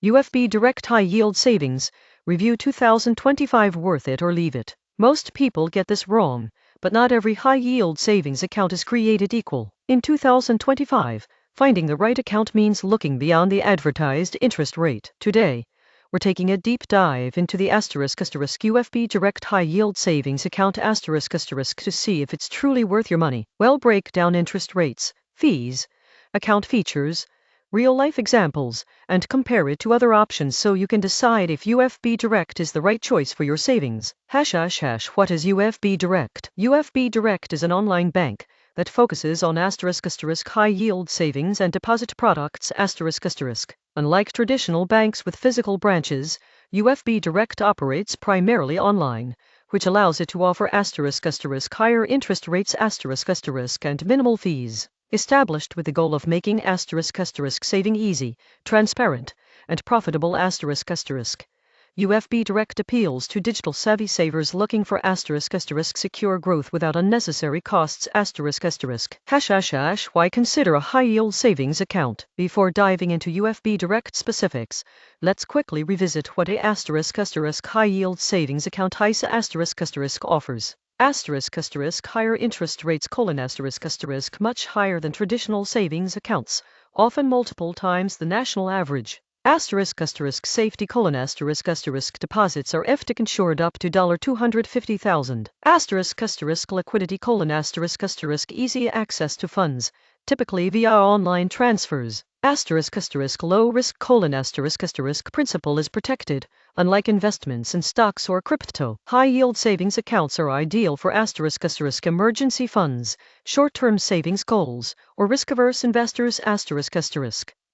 UFB Direct High Yield Savings Review 2025 Worth it or leave it? Most people get this wrong, but not every high yield savings account is created equal. In 2025, finding the right account means looking beyond the advertised interest rate. Today, we're taking a deep dive into the UFB Direct High Yield Savings Account to see if it's truly worth your money. We'll break down interest rates, fees, account features, real-life examples, and compare it to other options so you can decide if UFB Direct is the right choice for your savings. What is UFB Direct? UFB Direct is an online bank that focuses on high-yield savings and deposit products Unlike traditional banks with physical branches, UFB Direct operates primarily online, which allows it to offer higher interest rates and minimal fees. Established with the goal of making saving easy, transparent, and profitable UFB Direct appeals to digital-savvy savers looking for secure growth without unnecessary costs Why consider a high-yield savings account? Before diving into UFB Direct specifics, let's quickly revisit what a high-yield savings account offers. Higher interest rates much higher than traditional savings accounts, often multiple times the national average. Safety: deposits are FDIC insured up to $250,000. Liquidity: easy access to funds, typically via online transfers. Low risk: principal is protected, unlike investments in stocks or crypto. High yield savings accounts are ideal for emergency funds, short-term savings goals, or risk-averse investors.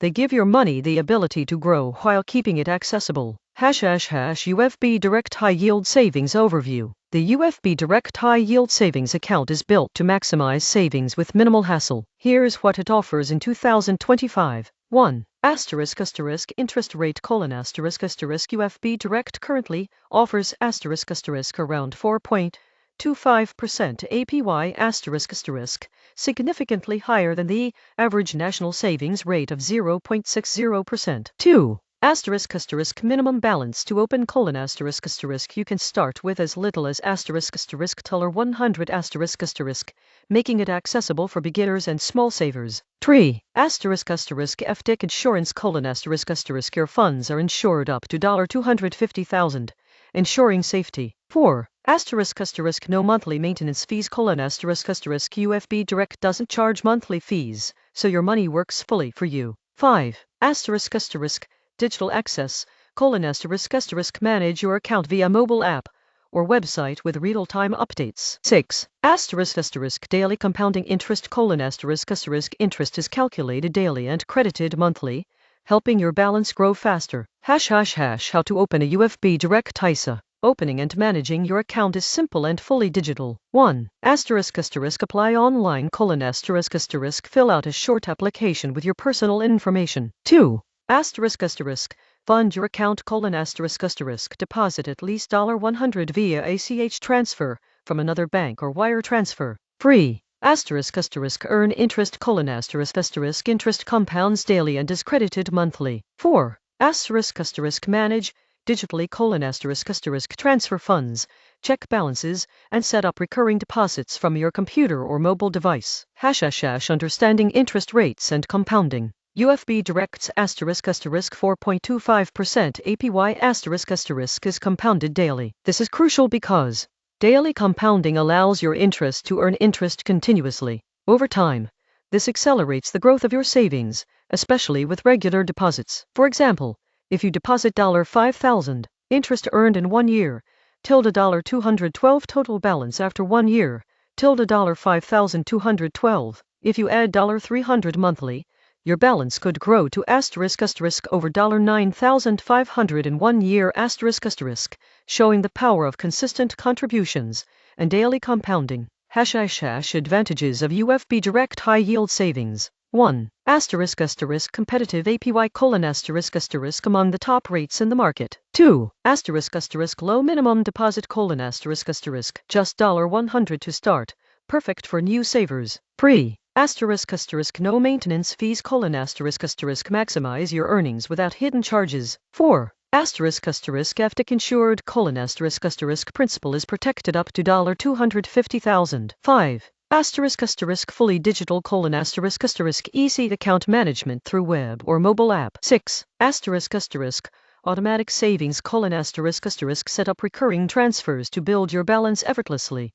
They give your money the ability to grow while keeping it accessible. UFB Direct High Yield Savings Overview. The UFB Direct High Yield Savings account is built to maximize savings with minimal hassle. Here's what it offers in 2025. 1. Interest rate: UFB Direct currently offers around 4.25% APY significantly higher than the average national savings rate of 0.60%. 2. Minimum balance to open: you can start with as little as $100 making it accessible for beginners and small savers. 3. FDIC insurance: your funds are insured up to $250,000, ensuring safety. 4. No monthly maintenance fees: UFB Direct doesn't charge monthly fees, so your money works fully for you. 5. Digital access: manage your account via mobile app or website with real-time updates. 6. Daily compounding interest: interest is calculated daily and credited monthly, helping your balance grow faster. How to open a UFB Direct ISA. Opening and managing your account is simple and fully digital. 1. Apply online: fill out a short application with your personal information. 2. Fund your account: deposit at least $100 via ACH transfer from another bank or wire transfer. 3. Earn interest: interest compounds daily and is credited monthly. 4. Manage digitally: transfer funds, check balances, and set up recurring deposits from your computer or mobile device. Understanding interest rates and compounding. UFB Direct's $4.25% APY is compounded daily. This is crucial because daily compounding allows your interest to earn interest continuously. Over time, this accelerates the growth of your savings, especially with regular deposits. For example, if you deposit $5,000, interest earned in 1 year, $212 total balance after 1 year, $5,212. If you add $300 monthly, your balance could grow to over $9,500 in 1 year showing the power of consistent contributions and daily compounding. Advantages of UFB Direct High Yield Savings. 1. Competitive APY: among the top rates in the market. 2. Low minimum deposit: just $100 to start, perfect for new savers. 3. Asterisk asterisk no maintenance fees asterisk asterisk maximize your earnings without hidden charges. 4. Asterisk asterisk FDIC insured asterisk asterisk principal is protected up to $250,000. 5. Asterisk asterisk fully digital asterisk asterisk easy account management through web or mobile app. 6. Asterisk asterisk automatic savings asterisk asterisk set up recurring transfers to build your balance effortlessly.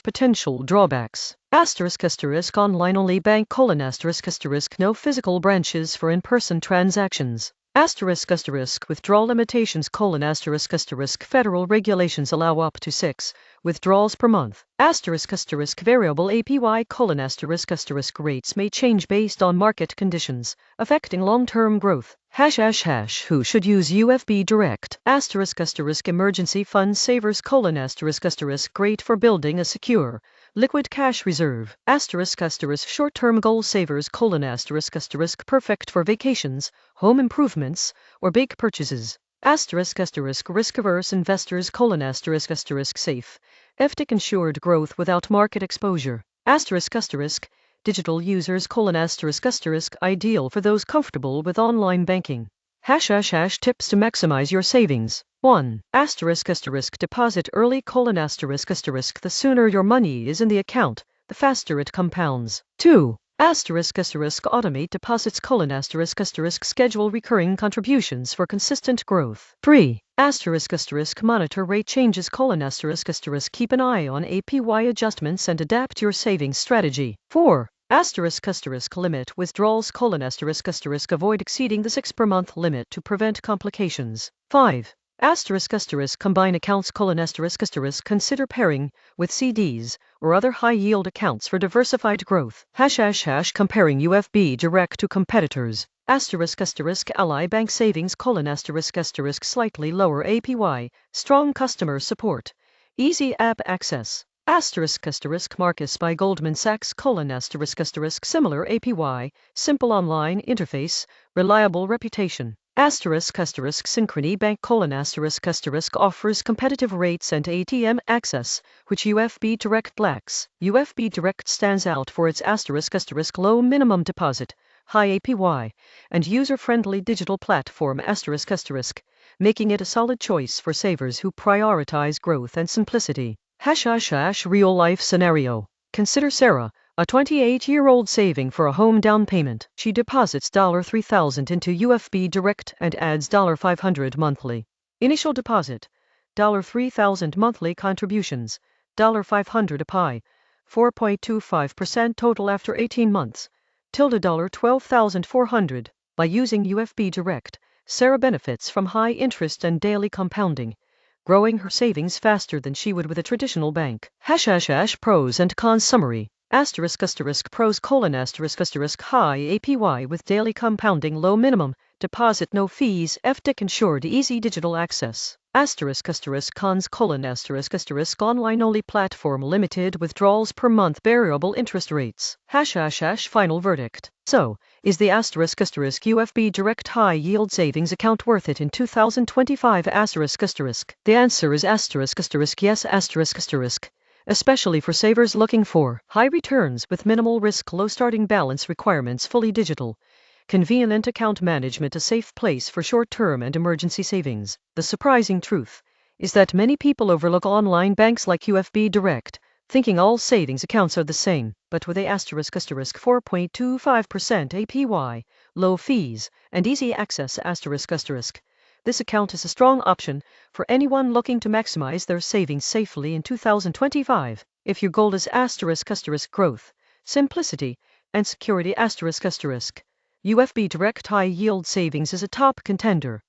Potential drawbacks. Asterisk asterisk online only bank asterisk asterisk no physical branches for in-person transactions. Asterisk asterisk withdrawal limitations asterisk asterisk federal regulations allow up to 6 withdrawals per month. Asterisk asterisk variable APY asterisk asterisk rates may change based on market conditions, affecting long-term growth. Who should use UFB Direct? Asterisk asterisk emergency fund savers asterisk asterisk great for building a secure liquid cash reserve. Asterisk asterisk short-term goal savers asterisk asterisk perfect for vacations, home improvements, or big purchases. Asterisk asterisk risk-averse investors asterisk asterisk safe FDIC insured growth without market exposure. Asterisk asterisk digital users asterisk asterisk ideal for those comfortable with online banking. Tips to maximize your savings. 1. Asterisk asterisk deposit early asterisk asterisk the sooner your money is in the account, the faster it compounds. 2. Asterisk asterisk automate deposits asterisk asterisk schedule recurring contributions for consistent growth. 3. Asterisk asterisk monitor rate changes asterisk asterisk keep an eye on APY adjustments and adapt your savings strategy. 4. Asterisk asterisk limit withdrawals asterisk asterisk avoid exceeding the 6 per month limit to prevent complications. 5. Asterisk asterisk combine accounts asterisk asterisk consider pairing with CDs or other high-yield accounts for diversified growth. Comparing UFB Direct to competitors. Asterisk asterisk Ally Bank savings asterisk asterisk slightly lower APY, strong customer support, easy app access. Asterisk asterisk Marcus by Goldman Sachs asterisk asterisk similar APY, simple online interface, reliable reputation. Asterisk asterisk Synchrony Bank asterisk asterisk offers competitive rates and ATM access, which UFB Direct lacks. UFB Direct stands out for its asterisk asterisk low minimum deposit, high APY, and user-friendly digital platform asterisk asterisk, making it a solid choice for savers who prioritize growth and simplicity. Real-life scenario. Consider Sarah, a 28-year-old saving for a home down payment. She deposits $3,000 into UFB Direct and adds $500 monthly. Initial deposit, $3,000 monthly contributions, $500 APY, 4.25% total after 18 months, $12,400. By using UFB Direct, Sarah benefits from high interest and daily compounding, growing her savings faster than she would with a traditional bank. Pros and cons summary. Asterisk asterisk pros asterisk asterisk high APY with daily compounding low minimum deposit no fees FDIC insured easy digital access. Asterisk asterisk cons asterisk asterisk online only platform limited withdrawals per month variable interest rates. Final verdict. So, is the asterisk asterisk UFB Direct high yield savings account worth it in 2025 asterisk asterisk? The answer is asterisk asterisk yes asterisk asterisk. Especially for savers looking for high returns with minimal risk, low starting balance requirements, fully digital, convenient account management, a safe place for short-term and emergency savings. The surprising truth is that many people overlook online banks like UFB Direct, thinking all savings accounts are the same, but with a asterisk asterisk 4.25% APY, low fees, and easy access asterisk asterisk. This account is a strong option for anyone looking to maximize their savings safely in 2025. If your goal is asterisk asterisk growth, simplicity, and security asterisk asterisk, UFB Direct High Yield Savings is a top contender.